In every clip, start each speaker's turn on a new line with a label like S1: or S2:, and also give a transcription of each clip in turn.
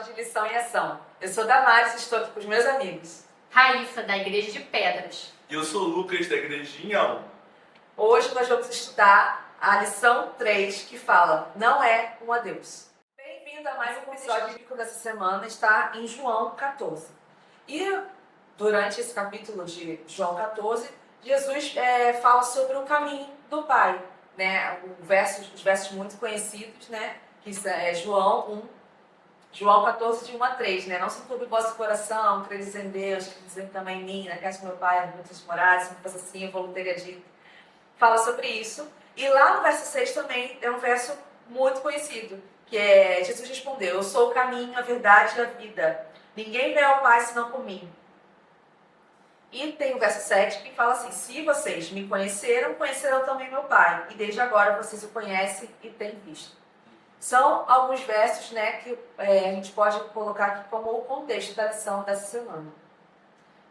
S1: de Lição em Ação. Eu sou Damares e estou aqui com os meus amigos.
S2: Raíssa, da Igreja de Pedras.
S3: E eu sou o Lucas, da Igrejinha 1.
S1: Hoje nós vamos estudar a lição 3, que fala, não é um adeus. Bem-vindo a mais um episódio bíblico dessa semana, está em João 14. E durante esse capítulo de João 14, Jesus fala sobre o caminho do Pai, né? Os versos muito conhecidos, né? Que é João 14, de 1 a 3, né? Não se turbe o vosso coração, credes em Deus, credes também em mim, na casa do meu Pai, há muitas moradas, se não fosse assim, eu vou teria dito. Fala sobre isso. E lá no verso 6 também é um verso muito conhecido, que é, Jesus respondeu, eu sou o caminho, a verdade e a vida. Ninguém vem ao Pai senão por mim. E tem o verso 7 que fala assim, se vocês me conheceram, conhecerão também meu Pai. E desde agora vocês o conhecem e têm visto. São alguns versos, né, que a gente pode colocar aqui como o contexto da lição dessa semana.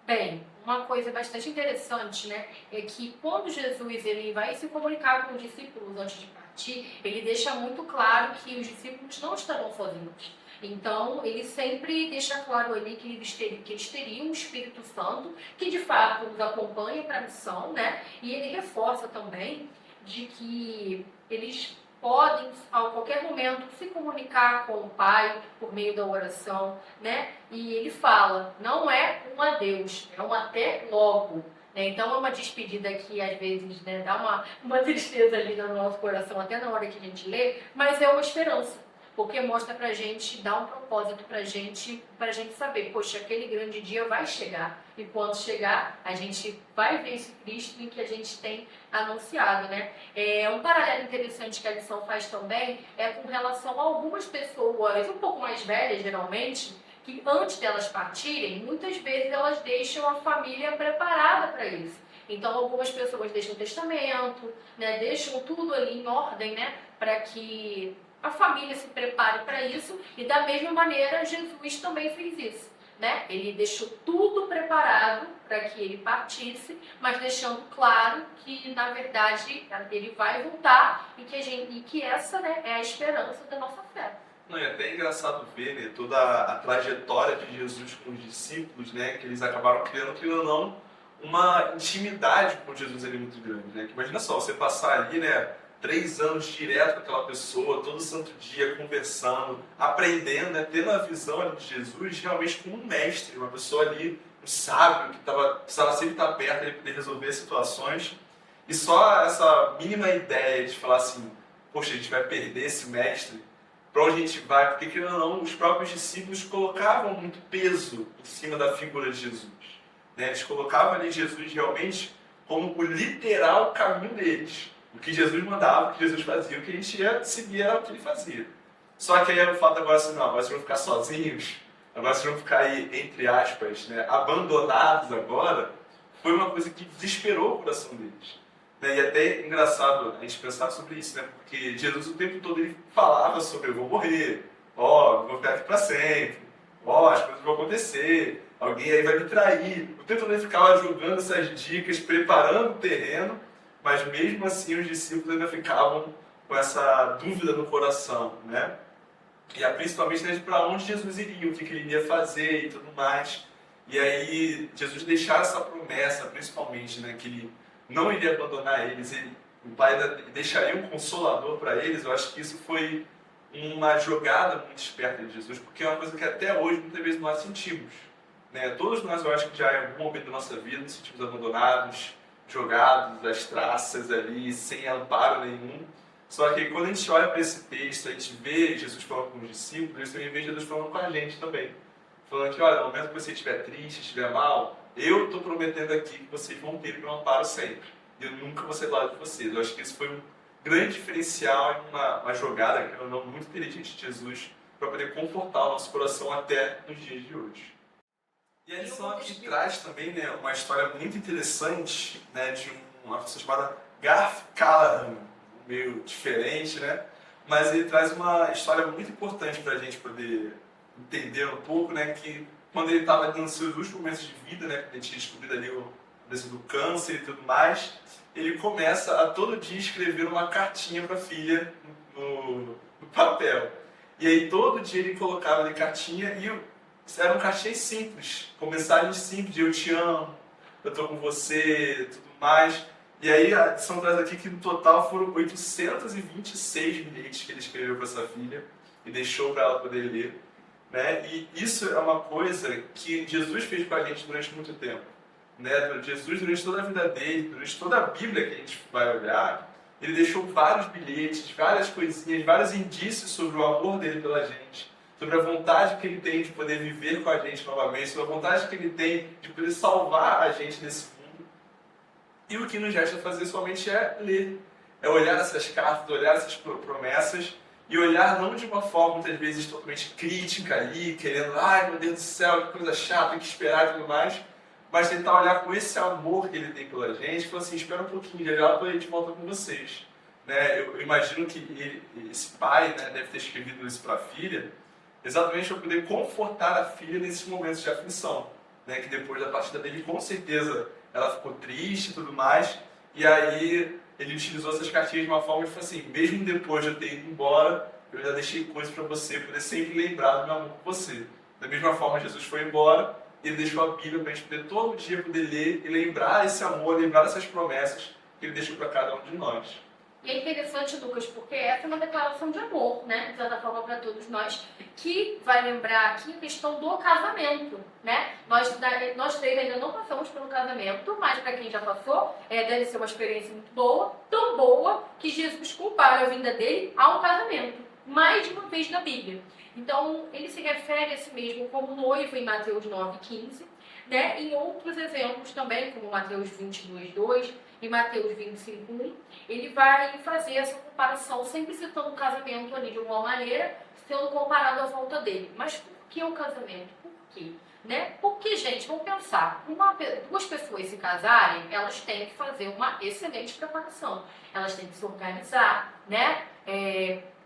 S2: Bem, uma coisa bastante interessante, né, é que quando Jesus ele vai se comunicar com os discípulos antes de partir, ele deixa muito claro que os discípulos não estarão sozinhos. Então, ele sempre deixa claro ali que eles teriam um Espírito Santo, que de fato os acompanha para a missão, né, e ele reforça também de que eles podem, a qualquer momento, se comunicar com o Pai por meio da oração, né? E ele fala, não é um adeus, é um até logo. Né? Então é uma despedida que às vezes, né, dá uma tristeza ali no nosso coração, até na hora que a gente lê, mas é uma esperança. Porque mostra pra gente, dá um propósito pra gente saber, poxa, aquele grande dia vai chegar. E quando chegar, a gente vai ver esse Cristo em que a gente tem anunciado, né? Um paralelo interessante que a lição faz também é com relação a algumas pessoas um pouco mais velhas, geralmente, que antes delas partirem, muitas vezes elas deixam a família preparada para isso. Então, algumas pessoas deixam o testamento, né? Deixam tudo ali em ordem, né? Para que a família se prepare para isso, e da mesma maneira Jesus também fez isso, né? Ele deixou tudo preparado para que ele partisse, mas deixando claro que na verdade ele vai voltar e que essa, né, é a esperança da nossa fé.
S3: Não, é até engraçado ver, né, toda a trajetória de Jesus com os discípulos, né, que eles acabaram criando ou não, uma intimidade com Jesus ali muito grande, né? Que imagina só, você passar ali, né, 3 anos direto com aquela pessoa, todo santo dia, conversando, aprendendo, né, tendo a visão ali de Jesus realmente como um mestre, uma pessoa ali, um sábio, que precisava sempre estar perto para poder resolver situações. E só essa mínima ideia de falar assim, poxa, a gente vai perder esse mestre, para onde a gente vai? Porque, querendo ou não, os próprios discípulos colocavam muito peso em cima da figura de Jesus. Né? Eles colocavam ali Jesus realmente como o literal caminho deles. O que Jesus mandava, o que Jesus fazia, o que a gente ia seguir era o que ele fazia. Só que aí o fato agora assim, não, agora vocês vão ficar sozinhos, agora vocês vão ficar aí, entre aspas, né, abandonados agora, foi uma coisa que desesperou o coração deles. Né? E até engraçado a gente pensar sobre isso, né? Porque Jesus o tempo todo ele falava sobre eu vou morrer, eu vou ficar aqui para sempre, as coisas vão acontecer, alguém aí vai me trair. O tempo todo ele ficava jogando essas dicas, preparando o terreno, mas mesmo assim os discípulos ainda ficavam com essa dúvida no coração, né? E principalmente né, para onde Jesus iria, o que ele iria fazer e tudo mais. E aí Jesus deixar essa promessa, principalmente, né, que ele não iria abandonar eles, o Pai deixaria um consolador para eles. Eu acho que isso foi uma jogada muito esperta de Jesus, porque é uma coisa que até hoje muitas vezes nós sentimos. Né? Todos nós, eu acho que já em algum momento da nossa vida nos sentimos abandonados, jogados às traças ali, sem amparo nenhum. Só que quando a gente olha para esse texto, a gente vê Jesus falando com os discípulos, a gente também vê Jesus falando com a gente também. Falando que, olha, no momento que você estiver triste, estiver mal, eu estou prometendo aqui que vocês vão ter meu amparo sempre. E eu nunca vou ser do lado de vocês. Eu acho que isso foi um grande diferencial e uma jogada, que eu não muito inteligente de Jesus, para poder confortar o nosso coração até nos dias de hoje. E a lição aqui traz também, né, uma história muito interessante, né, de uma pessoa chamada Garth Callahan, meio diferente, né? Mas ele traz uma história muito importante para a gente poder entender um pouco, né, que quando ele estava nos seus últimos momentos de vida, né, quando ele tinha descobrido ali o doença do câncer e tudo mais, ele começa a todo dia escrever uma cartinha para a filha no papel. E aí todo dia ele colocava ali cartinha e eram cartinhas simples, com mensagens simples de eu te amo, eu tô com você, tudo mais. E aí a edição traz aqui que no total foram 826 bilhetes que ele escreveu para essa filha e deixou para ela poder ler. Né? E isso é uma coisa que Jesus fez com a gente durante muito tempo. Né? Jesus, durante toda a vida dele, durante toda a Bíblia que a gente vai olhar, ele deixou vários bilhetes, várias coisinhas, vários indícios sobre o amor dele pela gente, sobre a vontade que ele tem de poder viver com a gente novamente, sobre a vontade que ele tem de poder salvar a gente nesse mundo. E o que nos resta fazer somente é ler, é olhar essas cartas, olhar essas promessas e olhar não de uma forma muitas vezes totalmente crítica ali, querendo, ai meu Deus do céu, que coisa chata, tem que esperar e tudo mais, mas tentar olhar com esse amor que ele tem pela gente e falar assim, espera um pouquinho, já já a gente volta com vocês. Né? Eu imagino que esse pai, né, deve ter escrevido isso para a filha, exatamente para poder confortar a filha nesses momentos de aflição. Né? Que depois da partida dele, com certeza, ela ficou triste e tudo mais, e aí ele utilizou essas cartinhas de uma forma que falou assim, mesmo depois de eu ter ido embora, eu já deixei coisas para você, poder sempre lembrar do meu amor por você. Da mesma forma, Jesus foi embora, ele deixou a Bíblia para a gente poder todo dia poder ler e lembrar esse amor, lembrar essas promessas que ele deixou para cada um de nós.
S2: E é interessante, Lucas, porque essa é uma declaração de amor, né? De certa forma, para todos nós, que vai lembrar aqui a questão do casamento, né? Nós três ainda não passamos pelo casamento, mas para quem já passou, deve ser uma experiência muito boa, tão boa, que Jesus compara a vinda dele a um casamento, mais de uma vez na Bíblia. Então, ele se refere a si mesmo como noivo em Mateus 9,15, né? Em outros exemplos também, como Mateus 22,2 e Mateus 25,1, ele vai fazer essa comparação, sempre citando o casamento ali de uma maneira, sendo comparado à volta dele. Mas por que o casamento? Por quê? Né? Porque, gente, vamos pensar, duas pessoas se casarem, elas têm que fazer uma excelente preparação. Elas têm que se organizar, né?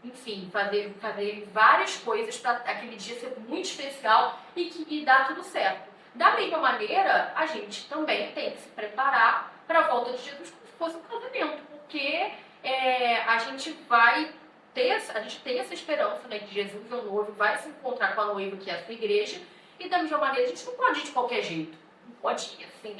S2: Enfim, fazer várias coisas para aquele dia ser muito especial e dar tudo certo. Da mesma maneira, a gente também tem que se preparar para a volta de Jesus como se fosse um casamento, porque a gente tem essa esperança, né, que Jesus, o noivo, vai se encontrar com a noiva, que é a sua igreja, e da mesma maneira a gente não pode ir de qualquer jeito. Não pode ir assim,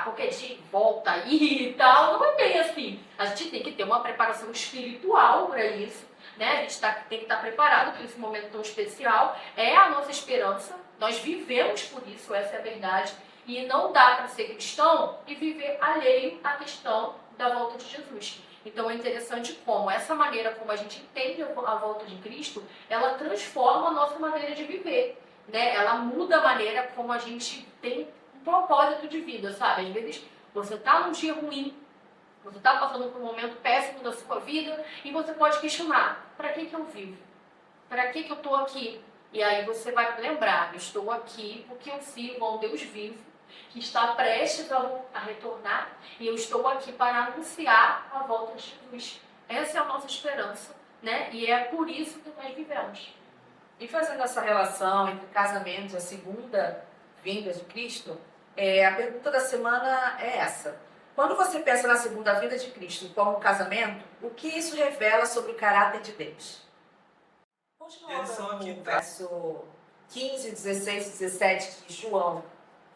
S2: qualquer dia volta aí e tal, não é bem assim. A gente tem que ter uma preparação espiritual para isso, né? A gente tem que estar preparado para esse momento tão especial, é a nossa esperança, nós vivemos por isso, essa é a verdade, e não dá para ser cristão e viver alheio à questão da volta de Jesus. Então é interessante como essa maneira como a gente entende a volta de Cristo, ela transforma a nossa maneira de viver, né? Ela muda a maneira como a gente tem um propósito de vida, sabe? Às vezes você está num dia ruim, você está passando por um momento péssimo da sua vida e você pode questionar, para que eu vivo? Para que eu estou aqui? E aí você vai lembrar, eu estou aqui porque eu sirvo a um Deus vivo, que está prestes a retornar, e eu estou aqui para anunciar a volta de Jesus. Essa é a nossa esperança, né? E é por isso que nós vivemos.
S1: E fazendo essa relação entre casamento e a segunda vinda de Cristo, a pergunta da semana é essa. Quando você pensa na segunda vinda de Cristo como casamento, o que isso revela sobre o caráter de Deus? Continuando no verso 15, 16 e 17 de João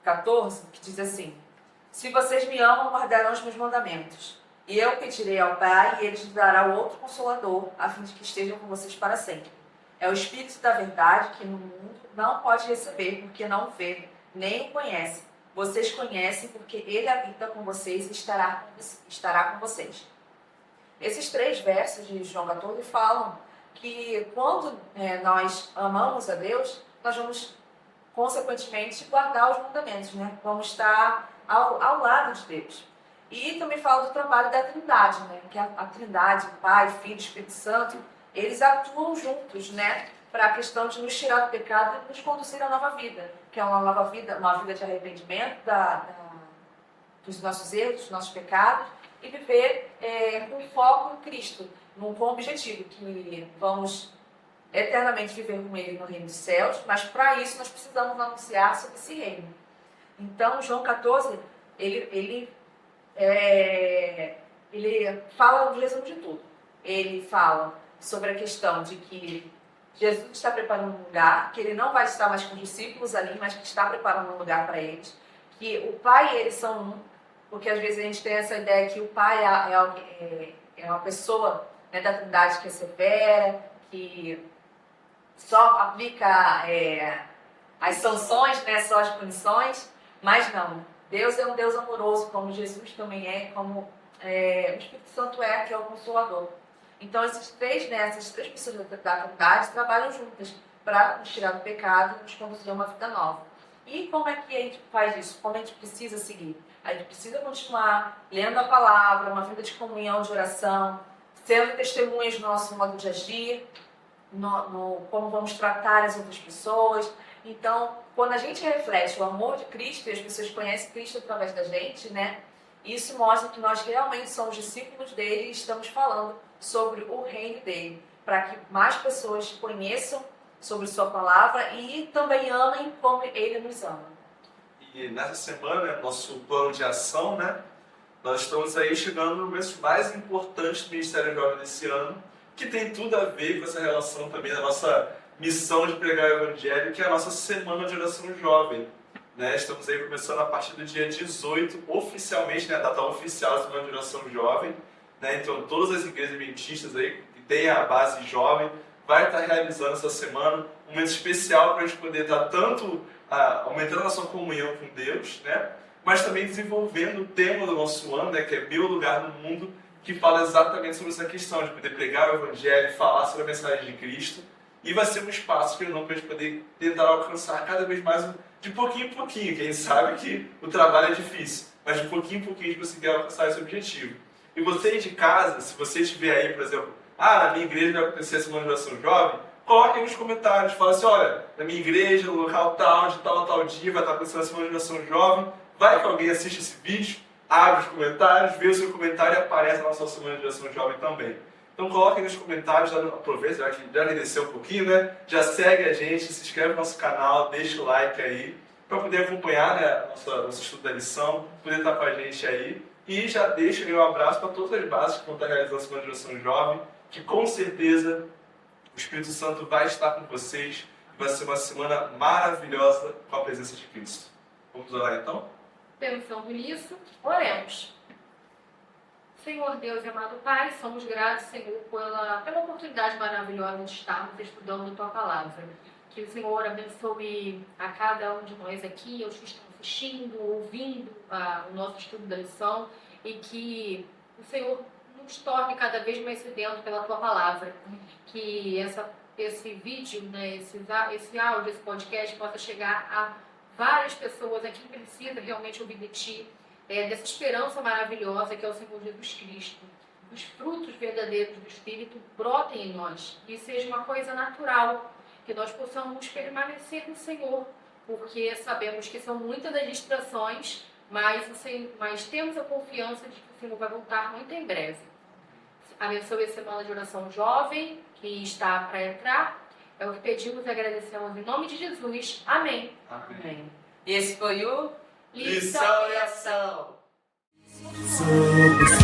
S1: 14, que diz assim: se vocês me amam, guardarão os meus mandamentos. E eu pedirei ao Pai, e ele lhes dará outro Consolador, a fim de que estejam com vocês para sempre. É o Espírito da verdade que no mundo não pode receber, porque não o vê, nem o conhece. Vocês conhecem, porque ele habita com vocês e estará com vocês. Esses 3 versos de João 14 falam que quando nós amamos a Deus, nós vamos, consequentemente, guardar os mandamentos, né? Vamos estar ao lado de Deus. E também fala do trabalho da Trindade, né? Que a Trindade, Pai, Filho e Espírito Santo, eles atuam juntos, né? Para a questão de nos tirar do pecado e nos conduzir à nova vida, que é uma nova vida, uma vida de arrependimento dos nossos erros, dos nossos pecados, e viver com foco em Cristo, com o objetivo que vamos eternamente viver com Ele no reino dos céus, mas para isso nós precisamos anunciar sobre esse reino. Então, João 14, ele fala o resumo de tudo. Ele fala sobre a questão de que Jesus está preparando um lugar, que ele não vai estar mais com os discípulos ali, mas que está preparando um lugar para eles. Que o Pai e eles são um, porque às vezes a gente tem essa ideia que o Pai é uma pessoa, né, da Trindade que é severa, que só aplica as sanções, né, só as punições, mas não. Deus é um Deus amoroso, como Jesus também é, como o Espírito Santo é, que é o Consolador. Então, essas três pessoas da Trindade trabalham juntas para nos tirar do pecado e nos conduzir a uma vida nova. E como é que a gente faz isso? Como a gente precisa seguir? A gente precisa continuar lendo a palavra, uma vida de comunhão, de oração, sendo testemunhas do nosso modo de agir, como vamos tratar as outras pessoas. Então, quando a gente reflete o amor de Cristo e as pessoas conhecem Cristo através da gente, né? Isso mostra que nós realmente somos discípulos dele e estamos falando sobre o reino dele, para que mais pessoas conheçam sobre sua palavra e também amem como ele nos ama.
S3: E nessa semana, nosso plano de ação, né? Nós estamos aí chegando no mês mais importante do Ministério Jovem desse ano, que tem tudo a ver com essa relação também da nossa missão de pregar o Evangelho, que é a nossa Semana de Oração Jovem. Né? Estamos aí começando a partir do dia 18, oficialmente, né? A data oficial da Semana de Oração Jovem. Né? Então, todas as igrejas adventistas aí que têm a base jovem vai estar realizando essa semana um momento especial para a gente poder estar tanto aumentando a nossa comunhão com Deus, né? Mas também desenvolvendo o tema do nosso ano, né? Que é Meu Lugar no Mundo, que fala exatamente sobre essa questão de poder pregar o Evangelho, falar sobre a mensagem de Cristo. E vai ser um espaço que não para a gente poder tentar alcançar cada vez mais, de pouquinho em pouquinho. Quem sabe que o trabalho é difícil, mas de pouquinho em pouquinho a gente conseguir alcançar esse objetivo. E você de casa, se você estiver aí, por exemplo, na minha igreja vai acontecer a Semana de Oração Jovem, coloque aí nos comentários, fala assim, olha, na minha igreja, no local tal, de tal a tal dia, vai estar acontecendo a Semana de Oração Jovem, vai que alguém assiste esse vídeo, abre os comentários, vê o seu comentário e aparece na nossa Semana de Oração Jovem também. Então coloque aí nos comentários, aproveita, já que já agradeceu um pouquinho, né? Já segue a gente, se inscreve no nosso canal, deixa o like aí, para poder acompanhar, né, nosso estudo da lição, poder estar com a gente aí. E já deixo aí um abraço para todas as bases que vão estar realizando a Semana de Oração Jovem, que com certeza o Espírito Santo vai estar com vocês e vai ser uma semana maravilhosa com a presença de Cristo. Vamos orar então?
S2: Pensando nisso, oremos. Senhor Deus e amado Pai, somos gratos, Senhor, pela oportunidade maravilhosa de estarmos estudando a Tua Palavra. Que o Senhor abençoe a cada um de nós aqui, os que estão assistindo, ouvindo o nosso estudo da lição, e que o Senhor nos torne cada vez mais sedentos pela Tua Palavra. Que esse vídeo, né, esse áudio, esse podcast possa chegar a várias pessoas aqui que precisam realmente ouvir de Ti, dessa esperança maravilhosa que é o Senhor Jesus Cristo. Os frutos verdadeiros do Espírito brotem em nós, e seja uma coisa natural, que nós possamos permanecer no Senhor, porque sabemos que são muitas as distrações, mas temos a confiança de que o Senhor vai voltar muito em breve. Abençoe a Semana de Oração Jovem, que está para entrar. É o que pedimos e agradecemos em nome de Jesus. Amém.
S1: Amém. E esse foi o
S2: Lição e Ação.
S4: Sobre